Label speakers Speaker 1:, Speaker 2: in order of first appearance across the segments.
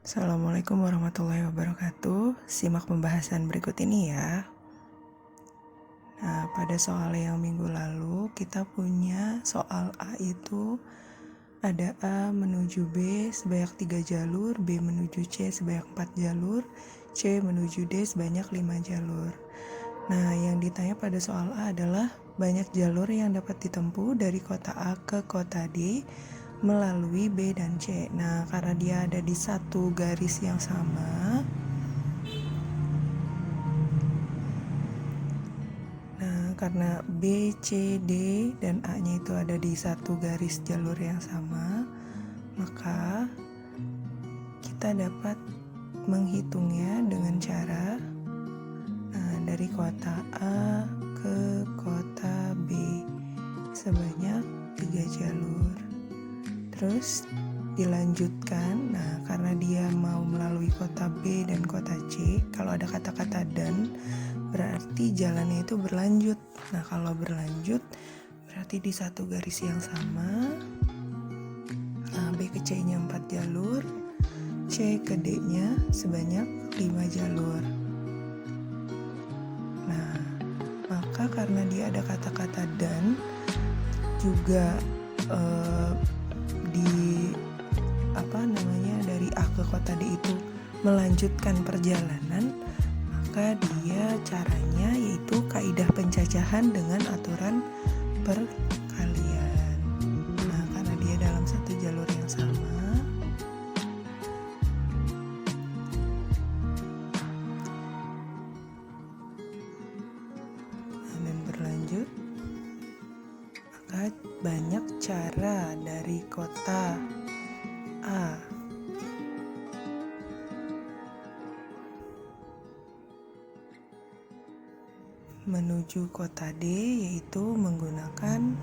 Speaker 1: Assalamualaikum warahmatullahi wabarakatuh. Simak pembahasan berikut ini ya. Nah, pada soal yang minggu lalu kita punya soal A itu ada A menuju B sebanyak 3 jalur, B menuju C sebanyak 4 jalur, C menuju D sebanyak 5 jalur. Nah, yang ditanya pada soal A adalah banyak jalur yang dapat ditempuh dari kota A ke kota D melalui B dan C. Nah, karena dia ada di satu garis yang sama, karena B, C, D, dan A-nya itu ada di satu garis jalur yang sama, maka kita dapat menghitungnya dengan cara dari kota A ke kota B sebanyak 3 jalur. Terus dilanjutkan, karena dia mau melalui kota B dan kota C, kalau ada kata-kata dan berarti jalannya itu berlanjut. Nah, kalau berlanjut berarti di satu garis yang sama. B ke C-nya 4 jalur, C ke D-nya sebanyak 5 jalur. Nah, maka karena dia ada kata-kata dan juga dari A ke kota D itu melanjutkan perjalanan, maka dia caranya yaitu kaidah pencacahan dengan aturan perkalian. Nah, karena dia dalam satu jalur yang sama, dan berlanjut, maka banyak cara dari kota A menuju kota D, yaitu menggunakan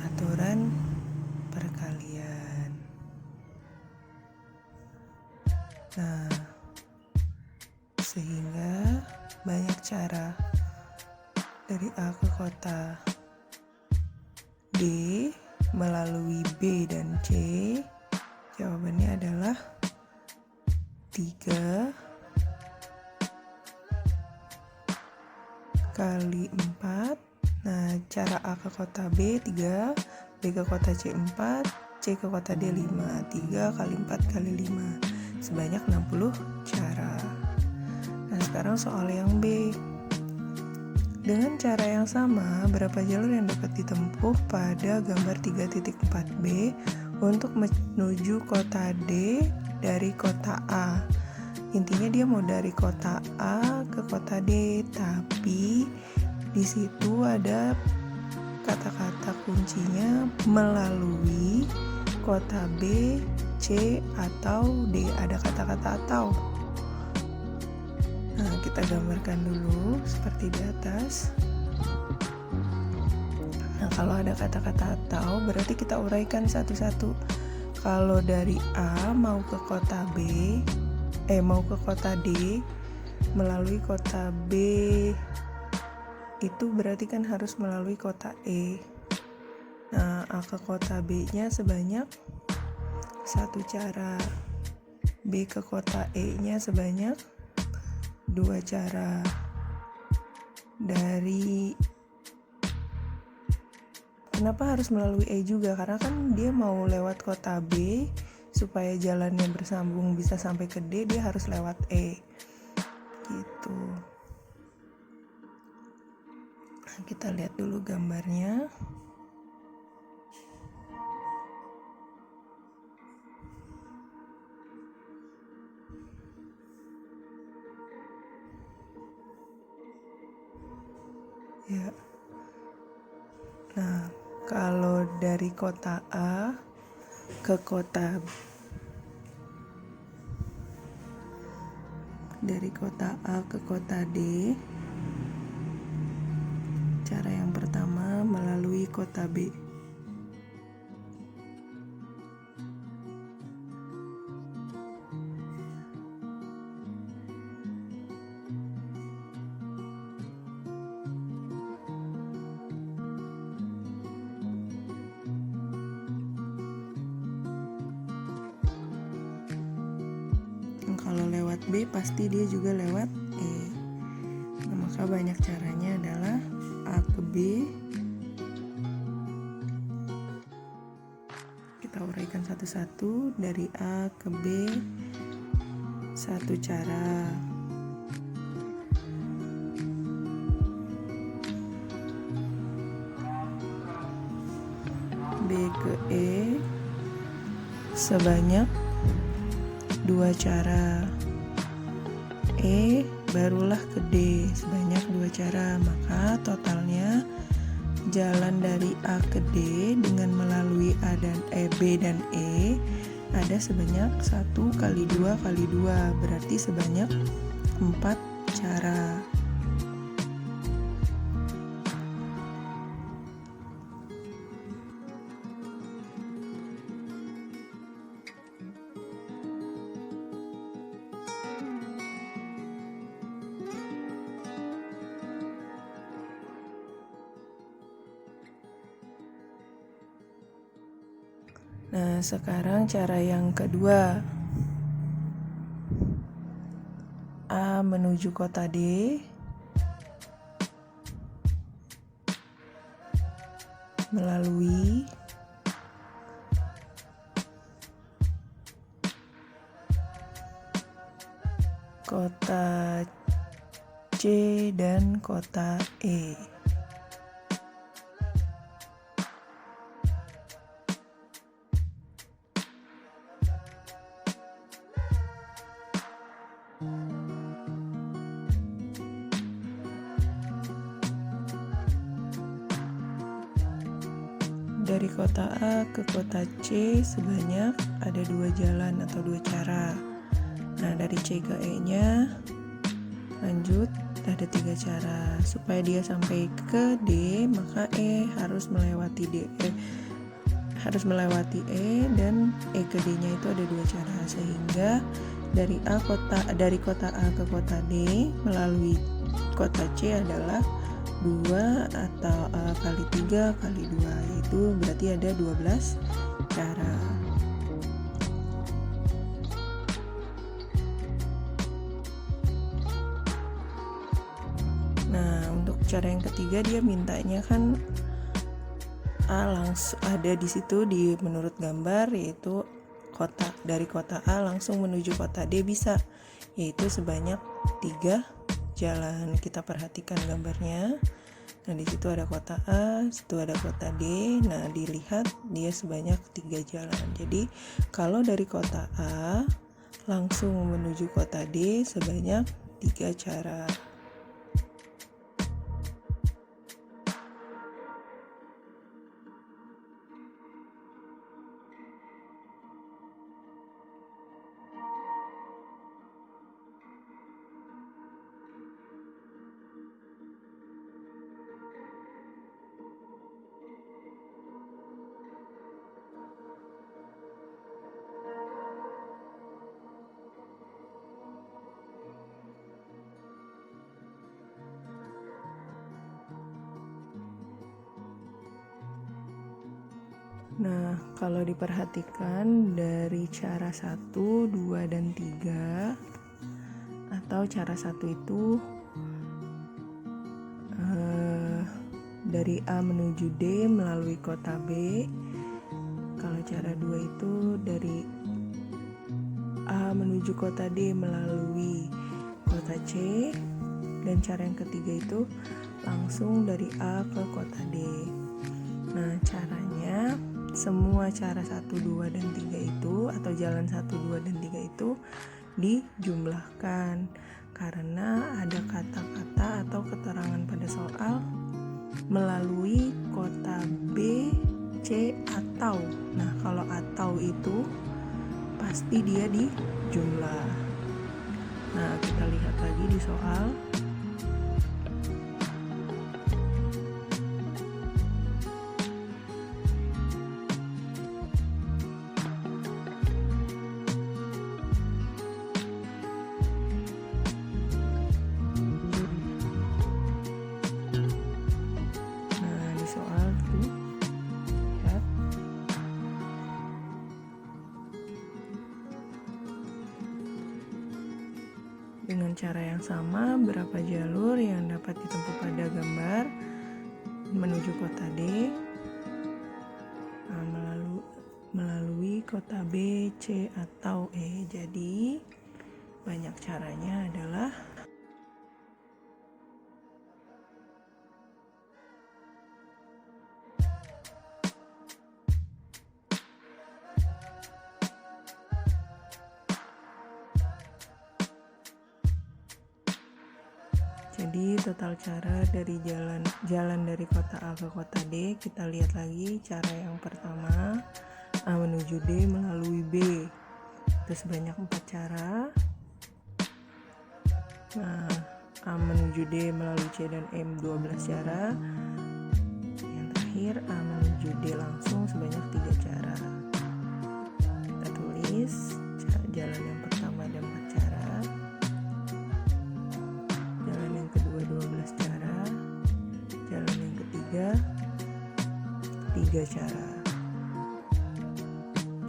Speaker 1: aturan perkalian. Nah, sehingga banyak cara dari A ke kota D melalui B dan C. Jawabannya adalah 3 kali 4. Nah, cara A ke kota B 3, B ke kota C 4, C ke kota D 5. 3 kali 4 kali 5 sebanyak 60 cara. Nah, sekarang soal yang B. Dengan cara yang sama, berapa jalur yang dapat ditempuh pada gambar 3.4b untuk menuju kota D dari kota A? Intinya dia mau dari kota A ke kota D, tapi di situ ada kata-kata kuncinya melalui kota B, C, atau D. Ada kata-kata atau. Nah, kita gambarkan dulu seperti di atas. Nah, kalau ada kata-kata atau, berarti kita uraikan satu-satu. Kalau dari A mau ke kota mau ke kota D melalui kota B, itu berarti kan harus melalui kota E. Nah, A ke kota B-nya sebanyak 1 cara, B ke kota E-nya sebanyak 2 cara. Kenapa harus melalui E juga? Karena kan dia mau lewat kota B, supaya jalannya bersambung bisa sampai ke D, dia harus lewat E gitu. Nah, kita lihat dulu gambarnya. Ya. Nah, kalau dari kota A ke kota D, cara yang pertama melalui kota B. kalau lewat B pasti dia juga lewat E. Nah, maka banyak caranya adalah A ke B. Kita uraikan satu-satu. Dari A ke B satu cara. B ke E sebanyak 2 cara. E barulah ke D sebanyak 2 cara. Maka totalnya jalan dari A ke D dengan melalui A dan B dan E ada sebanyak 1 kali 2 kali 2, berarti sebanyak 4 cara. Nah, sekarang cara yang kedua. A menuju kota D melalui kota C dan kota E. Dari kota A ke kota C sebanyak ada 2 jalan atau 2 cara. Nah, dari C ke E nya lanjut ada 3 cara. Supaya dia sampai ke D, maka E harus melewati D, harus melewati E, dan E ke D nya itu ada 2 cara. Sehingga dari kota A ke kota D melalui kota C adalah 2 atau kali 3 kali 2, itu berarti ada 12 cara. Nah, untuk cara yang ketiga dia mintanya kan A langsung ada di situ di menurut gambar, yaitu dari kota A langsung menuju kota D bisa, yaitu sebanyak 3 jalan. Kita perhatikan gambarnya. Nah, di situ ada kota A, situ ada kota D. Nah, dilihat dia sebanyak 3 jalan. Jadi, kalau dari kota A langsung menuju kota D sebanyak 3 cara. Nah, kalau diperhatikan dari cara 1, 2, dan 3, atau cara 1 itu dari A menuju D melalui kota B. Kalau cara 2 itu dari A menuju kota D melalui kota C. Dan cara yang ketiga itu langsung dari A ke kota D. Nah, caranya semua cara 1, 2, dan 3 itu atau jalan 1, 2, dan 3 itu dijumlahkan karena ada kata-kata atau keterangan pada soal melalui kota B, C, atau. Nah, kalau atau itu pasti dia dijumlah. Nah, kita lihat lagi di soal. Dengan cara yang sama, berapa jalur yang dapat ditempuh pada gambar menuju kota D? Melalui kota B, C, atau E. Jadi, banyak caranya adalah jadi total cara dari jalan dari kota A ke kota D, kita lihat lagi cara yang pertama, A menuju D melalui B. Itu sebanyak 4 cara. Nah, A menuju D melalui C dan M 12 cara. Yang terakhir, A menuju D langsung sebanyak 3 cara. Kita tulis jalan yang pertama ada 4 cara. Jalan yang kedua 12 cara. Jalan yang ketiga 3 cara.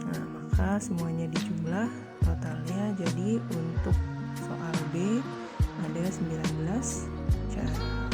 Speaker 1: Nah, maka semuanya dijumlah, totalnya jadi untuk soal B ada 19 cara.